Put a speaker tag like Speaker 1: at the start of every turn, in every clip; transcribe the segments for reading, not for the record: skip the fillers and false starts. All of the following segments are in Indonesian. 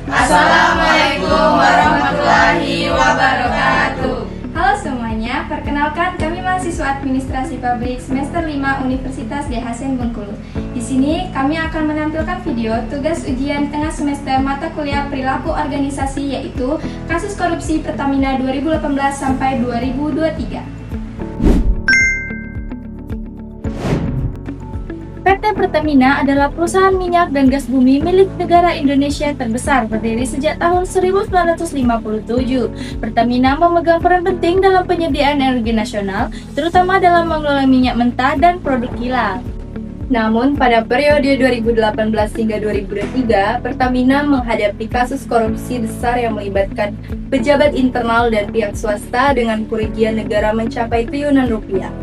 Speaker 1: Assalamualaikum warahmatullahi wabarakatuh.
Speaker 2: Halo semuanya, perkenalkan kami mahasiswa Administrasi Publik semester 5 Universitas Dyah Hasan Bengkulu. Di sini kami akan menampilkan video tugas ujian tengah semester mata kuliah perilaku organisasi, yaitu kasus korupsi Pertamina 2018 sampai 2023. PT Pertamina adalah perusahaan minyak dan gas bumi milik negara Indonesia terbesar, berdiri sejak tahun 1957. Pertamina memegang peran penting dalam penyediaan energi nasional, terutama dalam mengelola minyak mentah dan produk kilang. Namun, pada periode 2018 hingga 2023, Pertamina menghadapi kasus korupsi besar yang melibatkan pejabat internal dan pihak swasta dengan kerugian negara mencapai triliunan rupiah.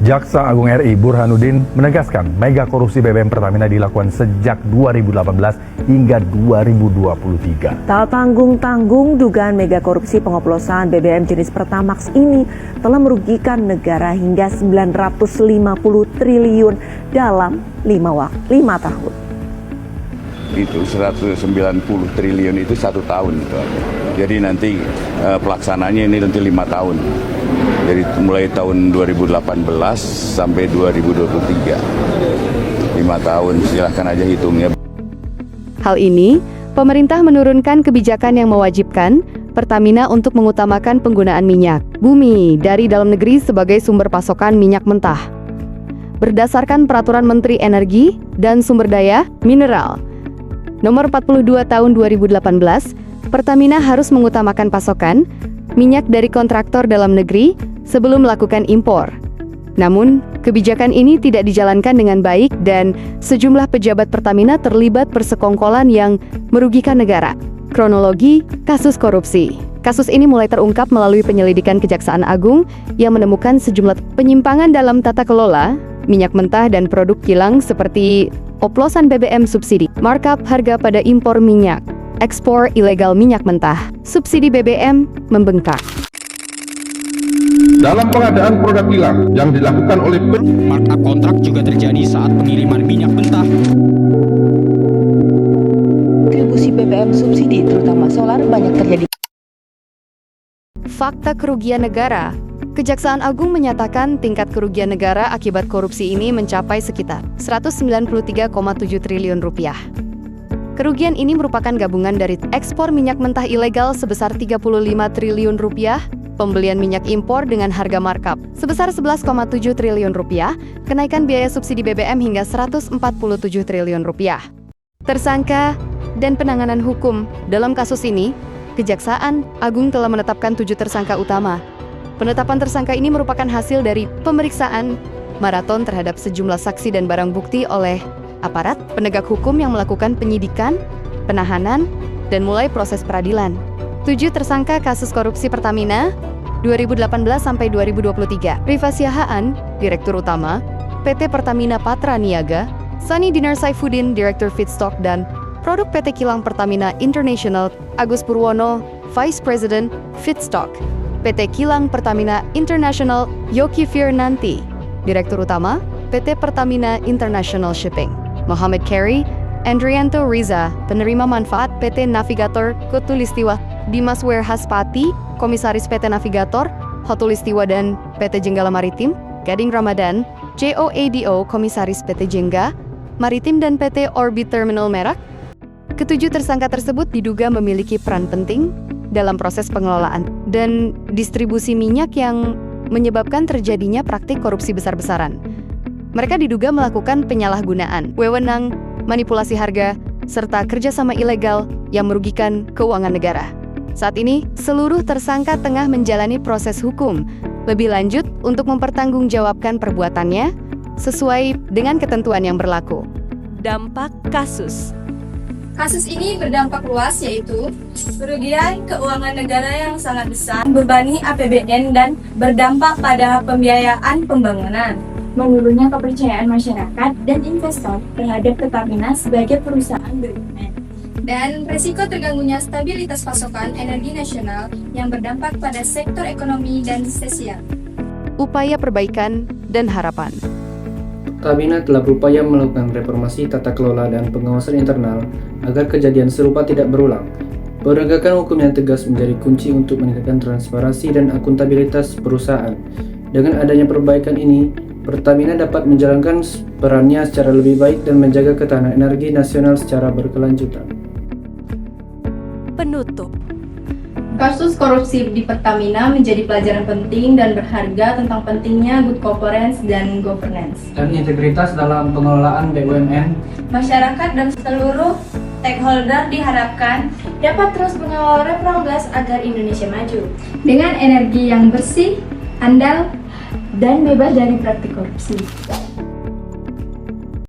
Speaker 3: Jaksa Agung RI Burhanuddin menegaskan mega korupsi BBM Pertamina dilakukan sejak 2018 hingga 2023.
Speaker 4: Tak tanggung-tanggung, dugaan mega korupsi pengoplosan BBM jenis Pertamax ini telah merugikan negara hingga 950 triliun dalam 5 tahun.
Speaker 5: Itu 190 triliun itu 1 tahun itu aja. Jadi nanti pelaksananya ini nanti 5 tahun. Jadi mulai tahun 2018 sampai 2023. 5 tahun, silahkan aja hitungnya.
Speaker 6: Hal ini, pemerintah menurunkan kebijakan yang mewajibkan Pertamina untuk mengutamakan penggunaan minyak bumi dari dalam negeri sebagai sumber pasokan minyak mentah. Berdasarkan Peraturan Menteri Energi dan Sumber Daya Mineral Nomor 42 Tahun 2018, Pertamina harus mengutamakan pasokan minyak dari kontraktor dalam negeri sebelum melakukan impor. Namun, kebijakan ini tidak dijalankan dengan baik dan sejumlah pejabat Pertamina terlibat persekongkolan yang merugikan negara. Kronologi kasus korupsi. Kasus ini mulai terungkap melalui penyelidikan Kejaksaan Agung yang menemukan sejumlah penyimpangan dalam tata kelola minyak mentah dan produk kilang seperti oplosan BBM subsidi, markup harga pada impor minyak, ekspor ilegal minyak mentah, subsidi BBM membengkak.
Speaker 7: Dalam pengadaan produk kilang yang dilakukan oleh
Speaker 8: markup kontrak juga terjadi saat pengiriman minyak mentah.
Speaker 4: Distribusi BBM subsidi terutama solar banyak terjadi.
Speaker 6: Fakta kerugian negara. Kejaksaan Agung menyatakan tingkat kerugian negara akibat korupsi ini mencapai sekitar 193,7 triliun rupiah. Kerugian ini merupakan gabungan dari ekspor minyak mentah ilegal sebesar 35 triliun rupiah, pembelian minyak impor dengan harga markup sebesar 11,7 triliun rupiah, kenaikan biaya subsidi BBM hingga 147 triliun rupiah. Tersangka dan penanganan hukum dalam kasus ini, Kejaksaan Agung telah menetapkan 7 tersangka utama. Penetapan tersangka ini merupakan hasil dari pemeriksaan maraton terhadap sejumlah saksi dan barang bukti oleh aparat penegak hukum yang melakukan penyidikan, penahanan, dan mulai proses peradilan. 7 tersangka kasus korupsi Pertamina 2018 sampai 2023. Rifa Siahaan, Direktur Utama, PT Pertamina Patra Niaga, Sani Dinar Saifuddin, Direktur Feedstock dan Produk PT Kilang Pertamina International, Agus Purwono, Vice President Feedstock, PT Kilang Pertamina International, Yoki Firnanti, Direktur Utama, PT Pertamina International Shipping, Muhammad Carey, Andrianto Riza, Penerima Manfaat PT Navigator Khutulistiwa, Dimas Werhaspati, Komisaris PT Navigator, Khutulistiwa dan PT Jenggala Maritim, Gading Ramadan, JOADO, Komisaris PT Jengga Maritim dan PT Orbit Terminal Merak. Ketujuh tersangka tersebut diduga memiliki peran penting dalam proses pengelolaan dan distribusi minyak yang menyebabkan terjadinya praktik korupsi besar-besaran. Mereka diduga melakukan penyalahgunaan wewenang, manipulasi harga, serta kerjasama ilegal yang merugikan keuangan negara. Saat ini, seluruh tersangka tengah menjalani proses hukum lebih lanjut untuk mempertanggungjawabkan perbuatannya sesuai dengan ketentuan yang berlaku.
Speaker 9: Dampak kasus.
Speaker 2: Kasus ini berdampak luas, yaitu kerugian keuangan negara yang sangat besar, membebani APBN dan berdampak pada pembiayaan pembangunan. Menurunnya kepercayaan masyarakat dan investor terhadap Pertamina sebagai perusahaan BUMN. dan resiko terganggunya stabilitas pasokan energi nasional yang berdampak pada sektor ekonomi dan sosial.
Speaker 6: Upaya perbaikan dan harapan.
Speaker 10: Pertamina telah berupaya melakukan reformasi tata kelola dan pengawasan internal agar kejadian serupa tidak berulang. Penegakan hukum yang tegas menjadi kunci untuk meningkatkan transparansi dan akuntabilitas perusahaan. Dengan adanya perbaikan ini, Pertamina dapat menjalankan perannya secara lebih baik dan menjaga ketahanan energi nasional secara berkelanjutan.
Speaker 9: Penutup.
Speaker 2: Kasus korupsi di Pertamina menjadi pelajaran penting dan berharga tentang pentingnya good governance dan governance.
Speaker 10: Dan integritas dalam pengelolaan BUMN.
Speaker 2: Masyarakat dan seluruh stakeholder diharapkan dapat terus mengawal Reprogras agar Indonesia maju dengan energi yang bersih, andal, dan bebas dari praktik korupsi.